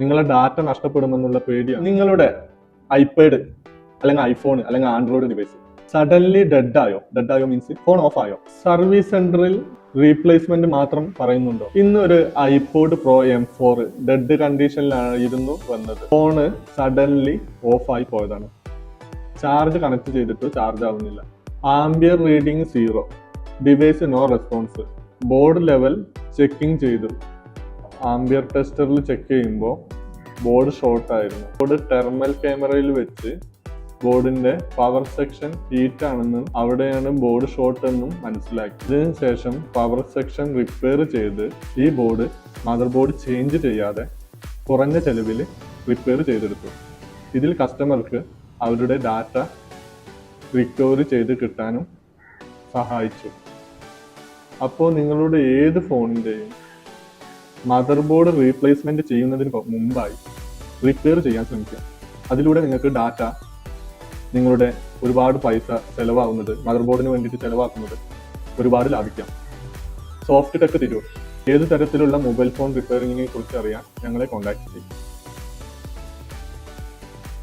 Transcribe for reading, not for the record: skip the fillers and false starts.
നിങ്ങളുടെ ഡാറ്റ നഷ്ടപ്പെടുമെന്നുള്ള പേടിയാണ്. നിങ്ങളുടെ ഐപാഡ് അല്ലെങ്കിൽ ഐഫോൺ അല്ലെങ്കിൽ ആൻഡ്രോയിഡ് ഡിവൈസ് സഡൻലി ഡെഡ് ആയോ മീൻസ് ഫോൺ ഓഫ് ആയോ, സർവീസ് സെന്ററിൽ റീപ്ലേസ്മെന്റ് മാത്രം പറയുന്നുണ്ടോ? ഇന്നൊരു ഐപോഡ് പ്രോ M4 ഡെഡ് കണ്ടീഷനിലായിരുന്നു വന്നത്. ഫോണ് സഡൻലി ഓഫ് ആയി പോയതാണ്. ചാർജ് കണക്ട് ചെയ്തിട്ട് ചാർജ് ആവുന്നില്ല. Ampere reading 0, device no response. Board level checking ചെയ്തു. ആംബിയർ ടെസ്റ്ററിൽ ചെക്ക് ചെയ്യുമ്പോൾ ബോർഡ് ഷോർട്ട് ആയിരുന്നു. ബോർഡ് തെർമൽ ക്യാമറയിൽ വെച്ച് ബോർഡിന്റെ പവർ സെക്ഷൻ ഹീറ്റ് ആണെന്നും അവിടെയാണ് ബോർഡ് ഷോർട്ട് എന്നും മനസ്സിലാക്കി. ഇതിനു ശേഷം പവർ സെക്ഷൻ റിപ്പയർ ചെയ്ത് ഈ ബോർഡ് മദർ ബോർഡ് ചേഞ്ച് ചെയ്യാതെ കുറഞ്ഞ ചെലവിൽ റിപ്പയർ ചെയ്തെടുത്തു. ഇതിൽ കസ്റ്റമർക്ക് അവരുടെ ഡാറ്റ റിക്കവറി ചെയ്ത് കിട്ടാനും സഹായിച്ചു. അപ്പോൾ നിങ്ങളുടെ ഏത് ഫോണിൻ്റെയും മദർ ബോർഡ് റീപ്ലേസ്മെന്റ് ചെയ്യുന്നതിന് മുമ്പായി റിപ്പയർ ചെയ്യാൻ ശ്രമിക്കുക. അതിലൂടെ നിങ്ങൾക്ക് ഡാറ്റ, നിങ്ങളുടെ ഒരുപാട് പൈസ ചെലവാകുന്നത്, മദർ ബോർഡിന് വേണ്ടിയിട്ട് ചെലവാക്കുന്നത് ഒരുപാട് ലാഭിക്കാം. Soft tech Tirur. ഏത് തരത്തിലുള്ള മൊബൈൽ ഫോൺ റിപ്പയറിങ്ങിനെ കുറിച്ച് അറിയാൻ ഞങ്ങളെ കോൺടാക്ട് ചെയ്യും.